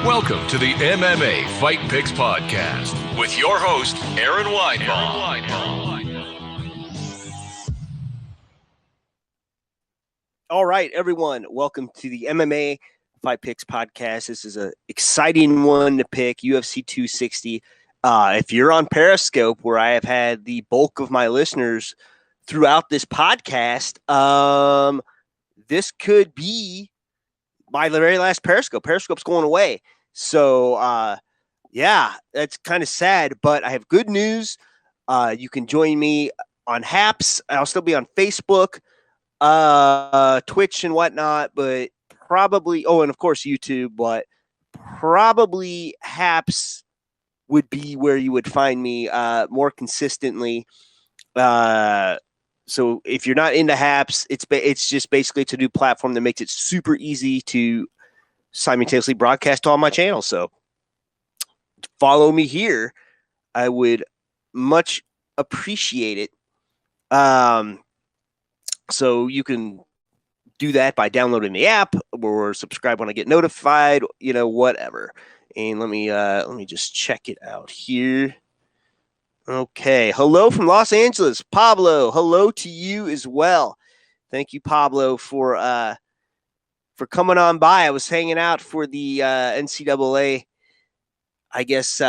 Welcome to the MMA Fight Picks podcast with your host, Aaron Weinbaum. All right, everyone. Welcome to the MMA Fight Picks podcast. This is an exciting one to pick, UFC 260. If you're on Periscope, where I have had the bulk of my listeners throughout this podcast, this could be my very last Periscope. Periscope's going away. So, yeah, that's kind of sad, but I have good news. You can join me on Haps. I'll still be on Facebook, Twitch and whatnot, but probably, and of course YouTube, but probably Haps would be where you would find me more consistently. So if you're not into Haps, it's just basically a new platform that makes it super easy to simultaneously broadcast to all my channels. So follow me here. I would much appreciate it. So you can do that by downloading the app or subscribe when I get notified, whatever. And let me just check it out here. Okay. Hello from Los Angeles, Pablo. Hello to you as well. Thank you, Pablo, for coming on by. I was hanging out for the NCAA, I guess,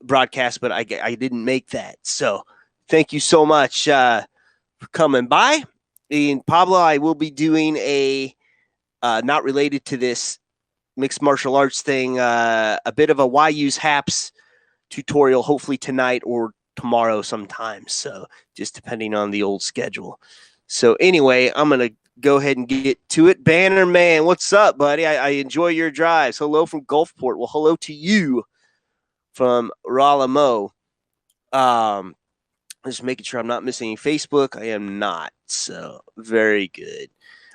broadcast, but I didn't make that. So thank you so much for coming by. And Pablo, I will be doing a not related to this mixed martial arts thing, a bit of a why use Haps tutorial, hopefully tonight or tomorrow sometime. So just depending on the old schedule. So anyway, I'm going to go ahead and get to it. Banner Man, what's up, buddy? I enjoy your drives. Hello from Gulfport. Well, hello to you from Ralamo. Just making sure I'm not missing any Facebook. I am not. So very good.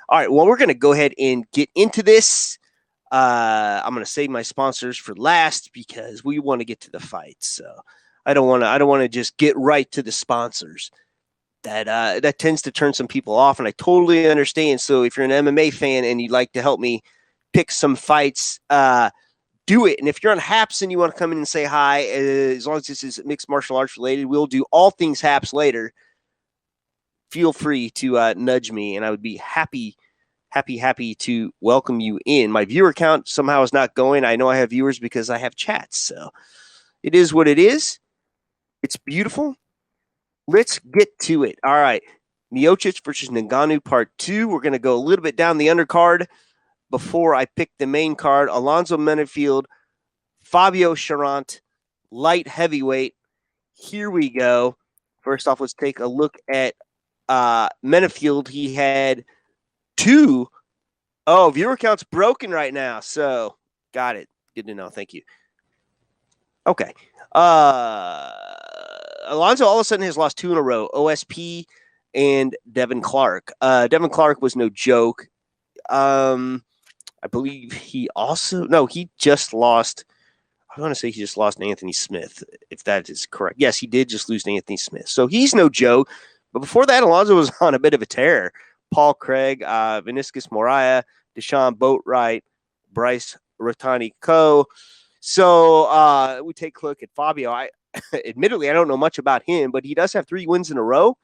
All right. Well, we're going to go ahead and get into this. I'm going to save my sponsors for last because we want to get to the fight. So I don't want to just get right to the sponsors. That tends to turn some people off, and I totally understand. So if you're an MMA fan and you'd like to help me pick some fights, do it. And if you're on Haps and you want to come in and say hi, as long as this is mixed martial arts related, we'll do all things Haps later. Feel free to nudge me, and I would be happy to welcome you in. My viewer count somehow is not going. I know I have viewers because I have chats, so it is what it is. It's beautiful. Let's get to it. All right. Miocic versus Ngannou part 2. We're going to go a little bit down the undercard before I pick the main card. Alonzo Menifield, Fabio Cherant, light heavyweight. Here we go. First off, let's take a look at Menifield. He had 2. Oh, viewer count's broken right now. So, got it. Good to know. Thank you. Okay. Alonzo all of a sudden has lost 2 in a row. OSP and Devin Clark. Devin Clark was no joke. I believe he just lost. I want to say he just lost to Anthony Smith, if that is correct. Yes, he did just lose to Anthony Smith. So he's no joke. But before that, Alonzo was on a bit of a tear. Paul Craig, Vinicius Moraes, Deshaun Boatwright, Bryce Rotani Co. So we take a look at Fabio. Admittedly, I don't know much about him, but he does have 3 wins in a row,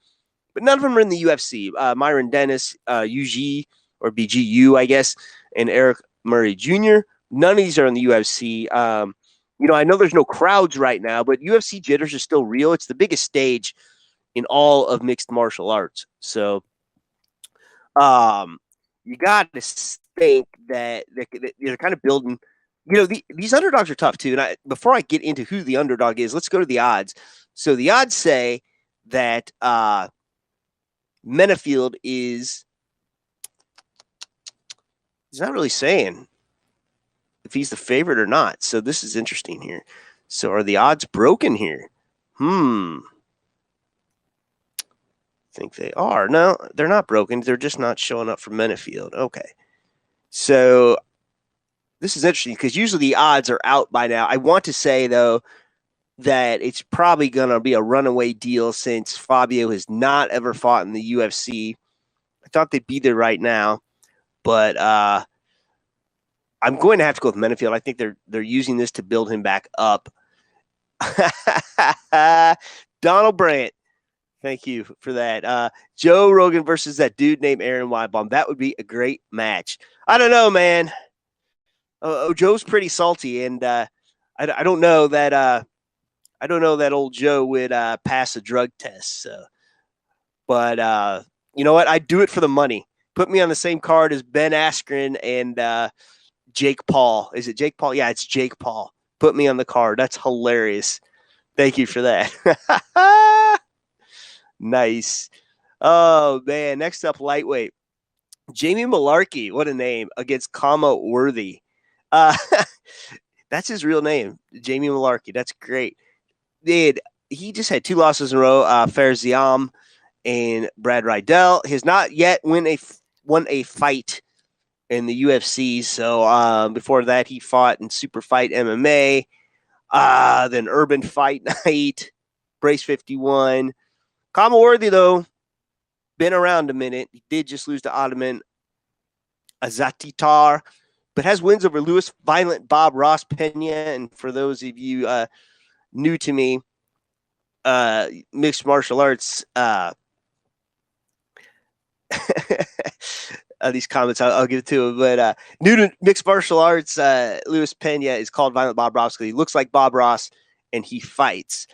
but none of them are in the UFC. Myron Dennis, UG or BGU, I guess, and Eric Murray Jr. None of these are in the UFC. I know there's no crowds right now, but UFC jitters are still real. It's the biggest stage in all of mixed martial arts. So you got to think that they're kind of building. These underdogs are tough too. And before I get into who the underdog is, let's go to the odds. So the odds say that Menifield is he's not really saying if he's the favorite or not. So this is interesting here. So are the odds broken here? I think they are. No, they're not broken. They're just not showing up for Menifield. Okay. So this is interesting because usually the odds are out by now. I want to say, though, that it's probably going to be a runaway deal since Fabio has not ever fought in the UFC. I thought they'd be there right now, but I I'm going to have to go with Menifield. I think they're using this to build him back up. Donald Brandt. Thank you for that. Joe Rogan versus that dude named Aaron Weinbaum. That would be a great match. I don't know, man. Joe's pretty salty, and I don't know that I don't know that old Joe would pass a drug test. So, but you know what? I'd do it for the money. Put me on the same card as Ben Askren and Jake Paul. Is it Jake Paul? Yeah, it's Jake Paul. Put me on the card. That's hilarious. Thank you for that. Nice. Oh, man. Next up, lightweight. Jamie Mullarkey, what a name, against Kama Worthy. That's his real name, Jamie Mullarkey. That's great. He just had 2 losses in a row, Farziam and Brad Rydell. He has not yet won a fight in the UFC. So before that, he fought in Super Fight MMA, then Urban Fight Night, Brace 51. Kama Worthy, though, been around a minute. He did just lose to Ottoman Azatitar, but has wins over Louis Violent, Bob Ross Pena. And for those of you new to me, mixed martial arts, these comments I'll give it to him, but new to mixed martial arts, Louis Pena is called Violent Bob Ross because he looks like Bob Ross and he fights.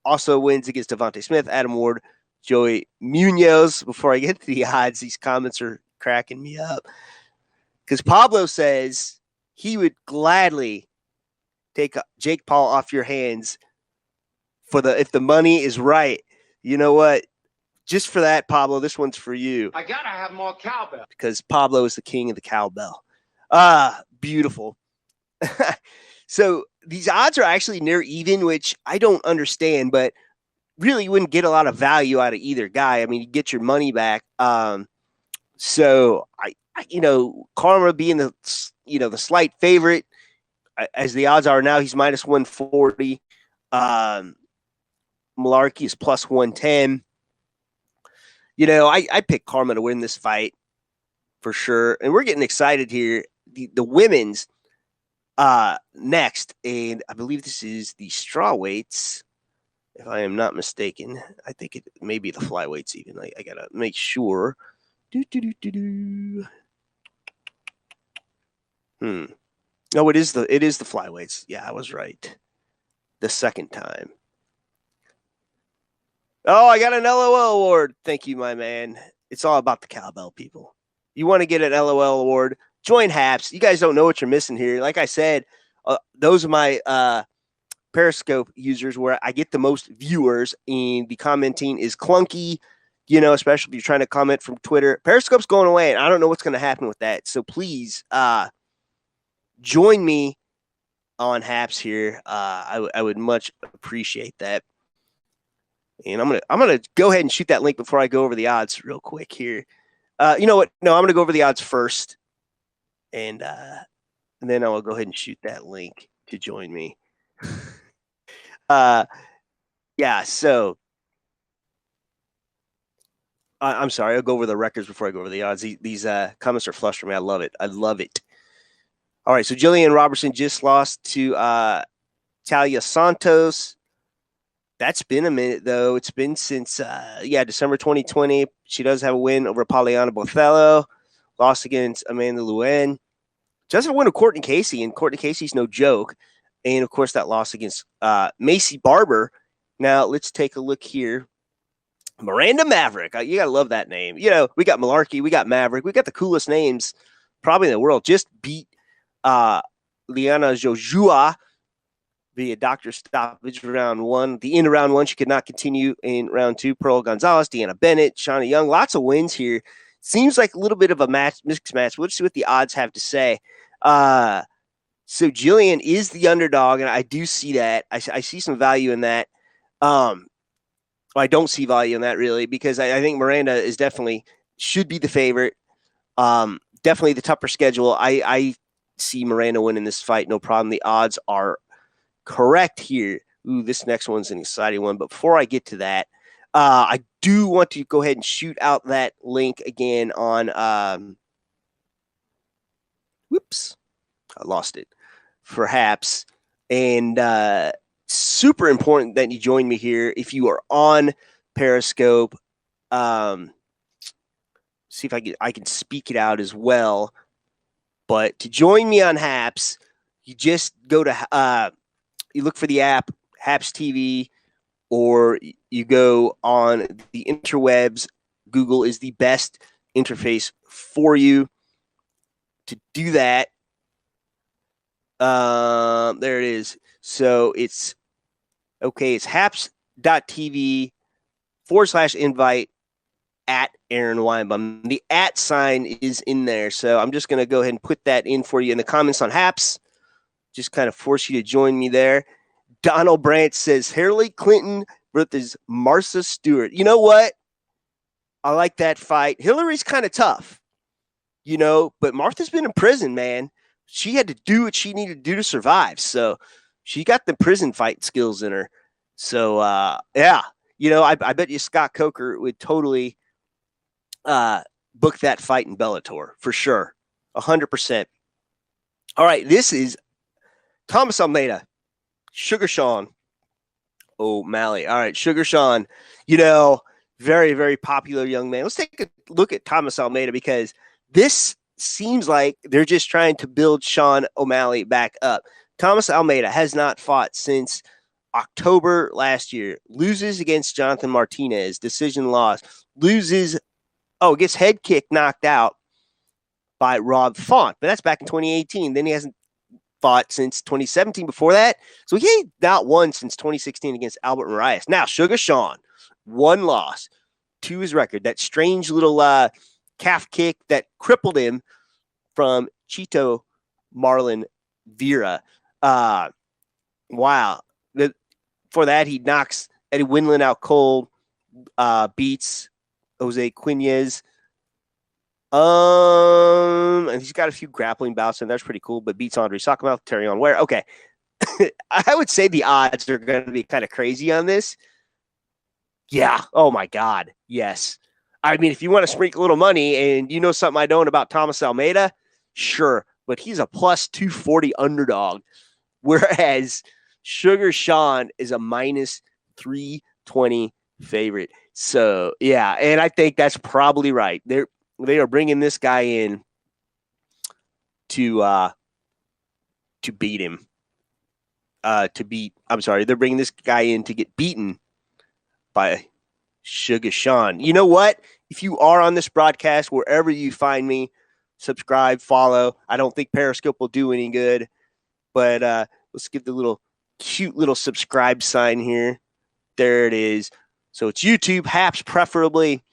Also wins against Devontae Smith, Adam Ward, Joey Munoz. Before I get to the odds, these comments are cracking me up because Pablo says he would gladly take Jake Paul off your hands if the money is right. You know what? Just for that, Pablo, this one's for you. I gotta have more cowbell because Pablo is the king of the cowbell. Beautiful. So these odds are actually near even, which I don't understand, but really you wouldn't get a lot of value out of either guy. I mean, you get your money back. So I Karma being the slight favorite, as the odds are now, he's minus 140. Mullarkey is plus 110. I picked Karma to win this fight for sure. And we're getting excited here. The women's next, and I believe this is the straw weights, if I am not mistaken. I think it may be the flyweights even. I gotta make sure. No, it is the flyweights. Yeah, I was right. The second time. Oh, I got an LOL award. Thank you, my man. It's all about the cowbell, people. You want to get an LOL award? Join Haps. You guys don't know what you're missing here. Like I said, those are my Periscope users where I get the most viewers, and the commenting is clunky, especially if you're trying to comment from Twitter. Periscope's going away, and I don't know what's going to happen with that. So please join me on Haps here. I would much appreciate that. And I'm gonna go ahead and shoot that link before I go over the odds real quick here. You know what? No, I'm gonna go over the odds first, and then I will go ahead and shoot that link to join me. Yeah. So I'm sorry. I'll go over the records before I go over the odds. These comments are flush for me. I love it. I love it. All right. So Jillian Robertson just lost to Talia Santos. That's been a minute, though. It's been since, December 2020. She does have a win over Poliana Bothello. Lost against Amanda Luen. Does have a win with Courtney Casey, and Courtney Casey's no joke. And, of course, that loss against Macy Barber. Now, let's take a look here. Miranda Maverick. You got to love that name. We got Mullarkey. We got Maverick. We got the coolest names probably in the world. Just beat Liana Jojua via doctor stoppage round 1. The end of round 1, she could not continue in round 2. Pearl Gonzalez, Deanna Bennett, Shauna Young. Lots of wins here. Seems like a little bit of a mixed match. We'll see what the odds have to say. So Jillian is the underdog, and I do see that. I see some value in that. I don't see value in that, really, because I think Miranda should be the favorite. Definitely the tougher schedule. I see Miranda winning this fight, no problem. The odds are correct here. Ooh, this next one's an exciting one. But before I get to that, I do want to go ahead and shoot out that link again on whoops. I lost it for Haps. And super important that you join me here. If you are on Periscope, see if I can speak it out as well. But to join me on Haps, you just go to you look for the app Haps TV, or you go on the interwebs. Google is the best interface for you to do that. There it is. So it's okay. It's haps.tv/invite at Aaron Weinbaum. The @ sign is in there. So I'm just going to go ahead and put that in for you in the comments on Haps. Just kind of force you to join me there. Donald Brandt says Hillary Clinton versus Martha Stewart. You know what? I like that fight. Hillary's kind of tough, but Martha's been in prison, man. She had to do what she needed to do to survive. So she got the prison fight skills in her. So, yeah, I bet you Scott Coker would totally book that fight in Bellator for sure. 100%. All right. This is Thomas Almeida, Sugar Sean O'Malley. All right. Sugar Sean, very, very popular young man. Let's take a look at Thomas Almeida, because this seems like they're just trying to build Sean O'Malley back up. Thomas Almeida has not fought since October last year. Loses against Jonathan Martinez, decision loss. Gets head kick knocked out by Rob Font, but that's back in 2018. Then he hasn't fought since 2017 before that. So he ain't not won since 2016 against Albert Marias. Now, Sugar Sean, 1 loss to his record. That strange little calf kick that crippled him from Chito Marlon Vera. Wow. For that, he knocks Eddie Winland out cold, beats Jose Quinez. And he's got a few grappling bouts, and that's pretty cool, but beats Andre Sakamow, Terrion Ware. Okay. I would say the odds are going to be kind of crazy on this. Yeah. Oh, my God. Yes. I mean, if you want to sprinkle a little money and you know something I don't about Thomas Almeida, sure. But he's a plus 240 underdog, whereas Sugar Sean is a minus 320 favorite. So, yeah, and I think that's probably right. They are bringing this guy in to beat him. They're bringing this guy in to get beaten by Sugar Sean. You know what? If you are on this broadcast, wherever you find me, subscribe, follow. I don't think Periscope will do any good, but let's give the cute little subscribe sign here. There it is. So it's YouTube, Haps preferably.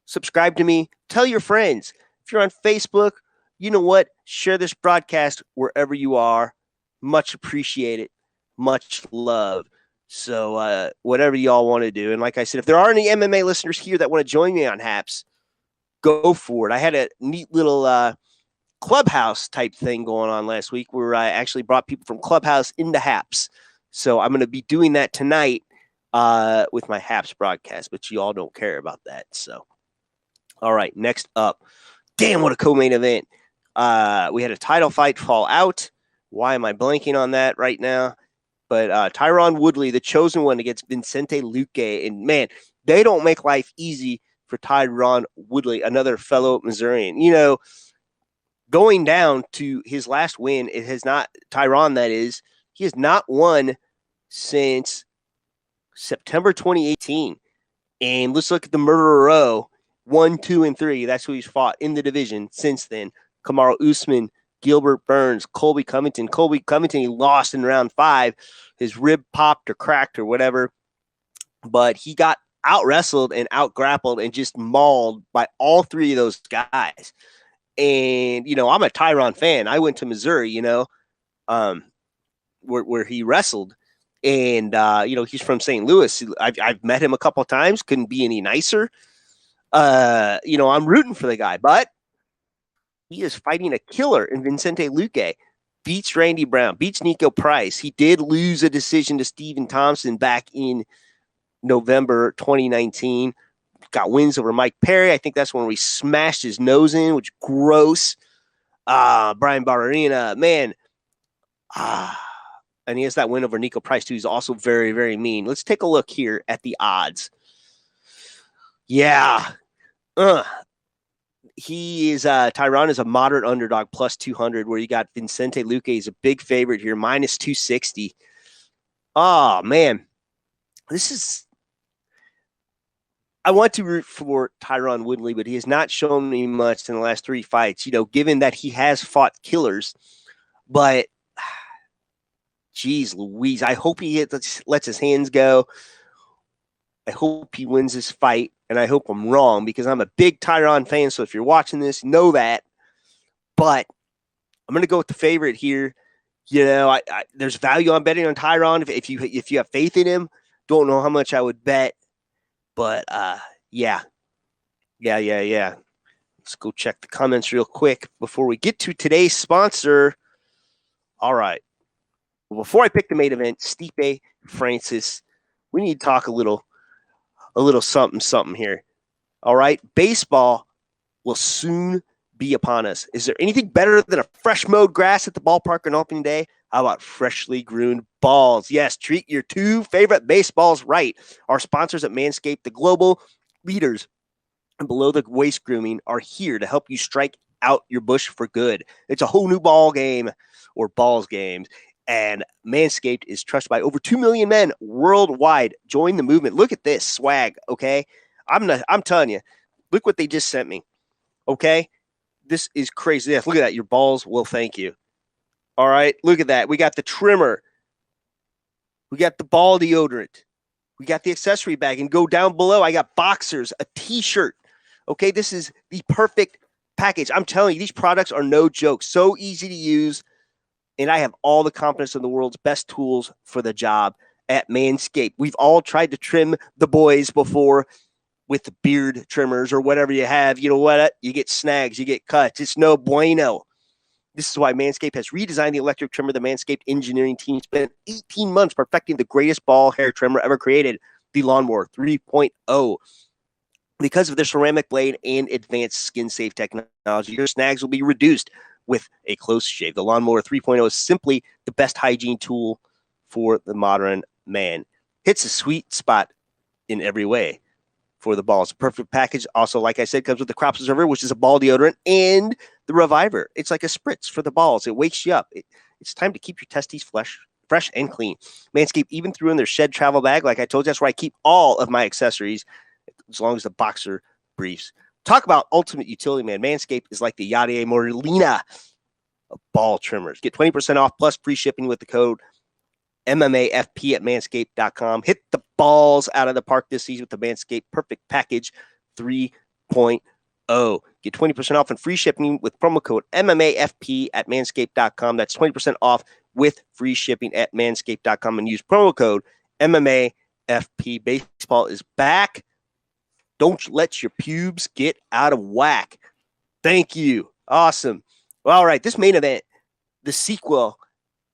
Subscribe to me. Tell your friends. If you're on Facebook, you know what? Share this broadcast wherever you are. Much appreciated. Much love. So whatever y'all want to do. And like I said, if there are any MMA listeners here that want to join me on Haps, go for it. I had a neat little Clubhouse type thing going on last week where I actually brought people from Clubhouse into Haps. So I'm going to be doing that tonight with my Haps broadcast, but you all don't care about that. So, all right, next up. Damn, what a co-main event. We had a title fight fall out. Why am I blanking on that right now? But Tyron Woodley, the chosen one against Vicente Luque. And, man, they don't make life easy for Tyron Woodley, another fellow Missourian. Going down to his last win, it has not – Tyron, that is – he has not won since September 2018. And let's look at the murderer row. 1, 2, and 3. That's who he's fought in the division since then. Kamaru Usman, Gilbert Burns, Colby Covington. Colby Covington, he lost in round 5. His rib popped or cracked or whatever. But he got out-wrestled and out-grappled and just mauled by all 3 of those guys. And, I'm a Tyron fan. I went to Missouri, where he wrestled. And, he's from St. Louis. I've met him a couple of times. Couldn't be any nicer. I'm rooting for the guy. But he is fighting a killer in Vicente Luque. Beats Randy Brown. Beats Nico Price. He did lose a decision to Stephen Thompson back in November 2019. Got wins over Mike Perry. I think that's when we smashed his nose in, which gross. Brian Barberena, man. And he has that win over Nico Price, too. He's also very, very mean. Let's take a look here at the odds. Yeah. He is Tyron is a moderate underdog plus 200, where you got Vicente Luque is a big favorite here, minus 260. Oh, man. I want to root for Tyron Woodley, but he has not shown me much in the last 3 fights, given that he has fought killers. But, geez Louise, I hope he lets his hands go. I hope he wins this fight, and I hope I'm wrong because I'm a big Tyron fan, so if you're watching this, know that. But I'm going to go with the favorite here. There's value on betting on Tyron if you have faith in him. Don't know how much I would bet. But, yeah. Let's go check the comments real quick before we get to today's sponsor. All right. Well, before I pick the main event, Stipe Francis, we need to talk a little something here. All right. Baseball will soon be upon us. Is there anything better than a fresh mowed grass at the ballpark on opening day? How about freshly groomed balls? Yes, treat your 2 favorite baseballs right. Our sponsors at Manscaped, the global leaders in below the waist grooming, are here to help you strike out your bush for good. It's a whole new ball game or balls games. And Manscaped is trusted by over 2 million men worldwide. Join the movement. Look at this swag, okay? I'm telling you, look what they just sent me, okay? This is crazy. Yeah, look at that. Your balls will thank you. All right, look at that. We got the trimmer. We got the ball deodorant. We got the accessory bag. And go down below, I got boxers, a T-shirt. Okay, this is the perfect package. I'm telling you, these products are no joke. So easy to use. And I have all the confidence in the world's best tools for the job at Manscaped. We've all tried to trim the boys before with the beard trimmers or whatever you have. You know what? You get snags, you get cuts. It's no bueno. This is why Manscaped has redesigned the electric trimmer. The Manscaped engineering team spent 18 months perfecting the greatest ball hair trimmer ever created, the Lawnmower 3.0. Because of their ceramic blade and advanced skin-safe technology, your snags will be reduced with a close shave. The Lawnmower 3.0 is simply the best hygiene tool for the modern man. Hits a sweet spot in every way for the balls. Perfect package. Also, like I said, comes with the Crop Preserver, which is a ball deodorant, and the Reviver. It's like a spritz for the balls. It wakes you up. It's time to keep your testes fresh and clean. Manscaped even threw in their shed travel bag. Like I told you, that's where I keep all of my accessories, as long as the boxer briefs. Talk about ultimate utility, man. Manscaped is like the Yadier Morlina of ball trimmers. Get 20% off plus free shipping with the code MMAFP at manscaped.com. Hit the balls out of the park this season with the Manscaped Perfect Package 3.0. Get 20% off and free shipping with promo code MMAFP at manscaped.com. That's 20% off with free shipping at manscaped.com and use promo code MMAFP. Baseball is back. Don't let your pubes get out of whack. Thank you. Awesome. Well, all right. This main event, the sequel,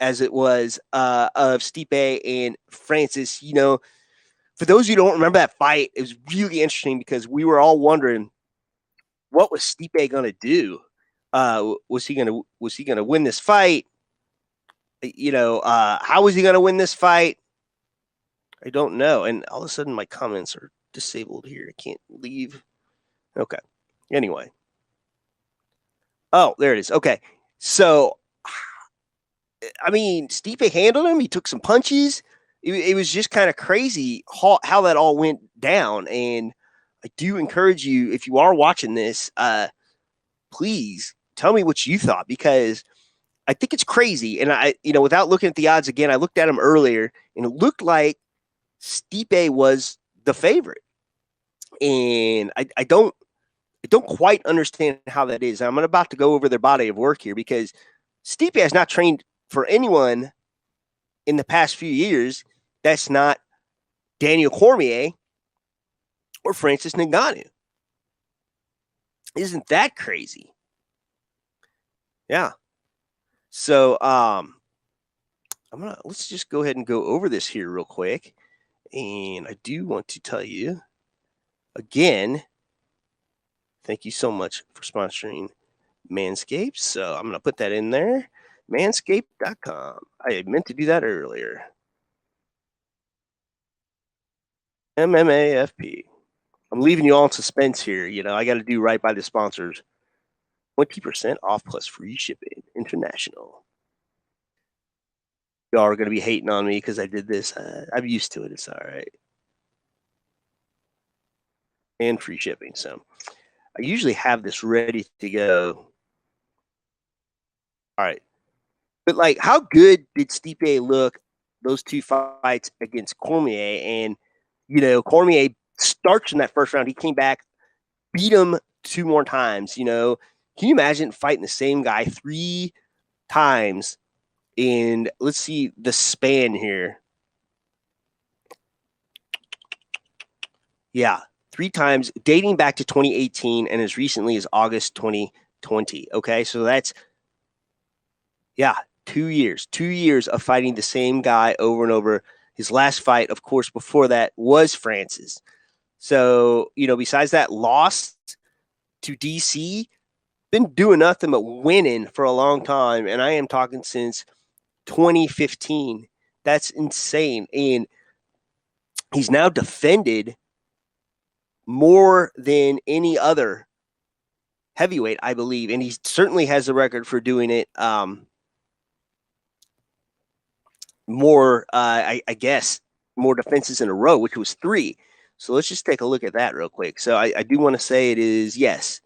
as it was, of Stipe and Francis, for those of you who don't remember that fight, it was really interesting because we were all wondering, what was Stipe going to do? Was he going to win this fight? How was he going to win this fight? I don't know. And all of a sudden my comments are disabled here. I can't leave. Okay. Anyway. Oh, there it is. Okay. So, I mean, Stipe handled him. He took some punches. It was just kind of crazy how that all went down. And I do encourage you, if you are watching this, please tell me what you thought, because I think it's crazy. And without looking at the odds again, I looked at them earlier and it looked like Stipe was the favorite. And I don't quite understand how that is. I'm about to go over their body of work here, because Stipe has not trained for anyone in the past few years that's not Daniel Cormier or Francis Ngannou. Isn't that crazy? Yeah. So let's just go ahead and go over this here real quick. And I do want to tell you again, thank you so much for sponsoring Manscaped. So I'm going to put that in there. Manscaped.com. I meant to do that earlier. MMAFP. I'm leaving you all in suspense here. I got to do right by the sponsors. 20% off plus free shipping. International. Y'all are going to be hating on me because I did this. I'm used to it. It's all right. And free shipping. So I usually have this ready to go. All right. But, how good did Stipe look those two fights against Cormier? And, Cormier starts in that first round. He came back, beat him 2 more times. Can you imagine fighting the same guy 3 times? And let's see the span here. Yeah, 3 times dating back to 2018 and as recently as August 2020. Okay, so that's, 2 years. 2 years of fighting the same guy over and over. His last fight, of course, before that was Francis. So, besides that loss to DC, been doing nothing but winning for a long time. And I am talking since 2015. That's insane. And he's now defended more than any other heavyweight, I believe. And he certainly has the record for doing it more, I guess, more defenses in a row, which was 3. So let's just take a look at that real quick. So I do want to say it is, yes,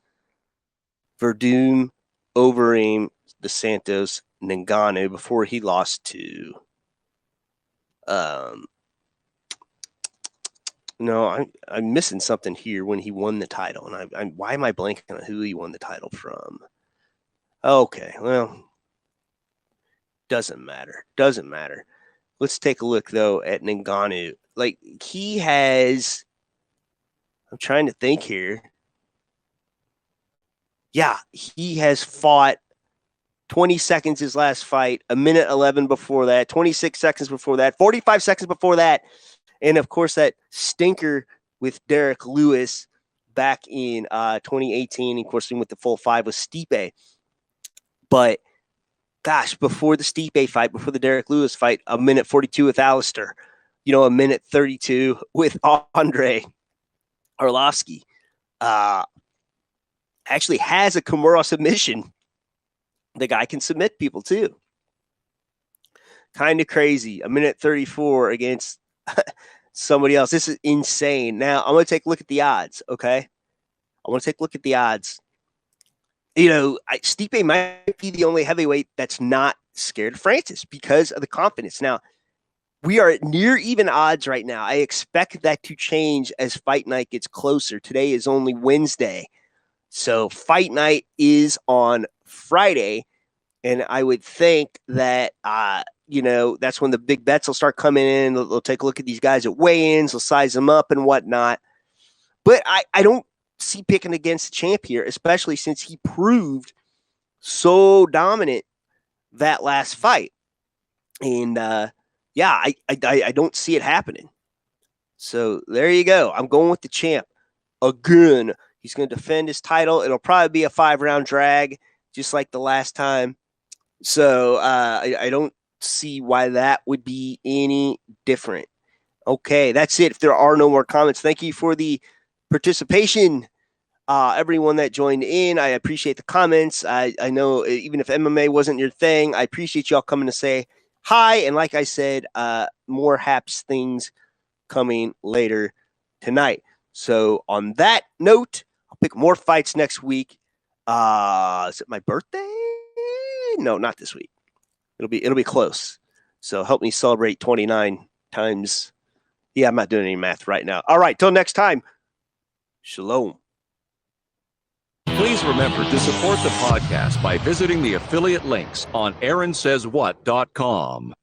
Verdum, Overeem, the Santos, Ngannou before he lost to no, I'm missing something here when he won the title. And why am I blanking on who he won the title from? Okay, well, doesn't matter. Let's take a look, though, at Ngannou. He has, I'm trying to think here. Yeah, he has fought 20 seconds his last fight, a minute 11 before that, 26 seconds before that, 45 seconds before that, and, of course, that stinker with Derek Lewis back in 2018, of course, with the full 5 with Stipe. But, gosh, before the Stipe fight, before the Derek Lewis fight, a minute 42 with Alistair, a minute 32 with Andre Arlovsky. Actually has a Kimura submission. The guy can submit people too. Kind of crazy. A minute 34 against somebody else. This is insane. Now, I'm going to take a look at the odds, okay? I want to take a look at the odds. Stipe might be the only heavyweight that's not scared of Francis because of the confidence. Now, we are at near even odds right now. I expect that to change as fight night gets closer. Today is only Wednesday. So fight night is on Friday, and I would think that, that's when the big bets will start coming in. They'll take a look at these guys at weigh-ins, they'll size them up and whatnot. But I don't see picking against the champ here, especially since he proved so dominant that last fight. And, I don't see it happening. So there you go. I'm going with the champ again. He's going to defend his title. It'll probably be a 5-round drag, just like the last time. So I don't see why that would be any different. Okay, that's it. If there are no more comments, thank you for the participation. Everyone that joined in, I appreciate the comments. I know even if MMA wasn't your thing, I appreciate y'all coming to say hi. And like I said, more Haps things coming later tonight. So on that note, I'll pick more fights next week. Is it my birthday? No, not this week. It'll be close. So help me celebrate 29 times. Yeah, I'm not doing any math right now. All right, till next time. Shalom. Please remember to support the podcast by visiting the affiliate links on AaronSaysWhat.com.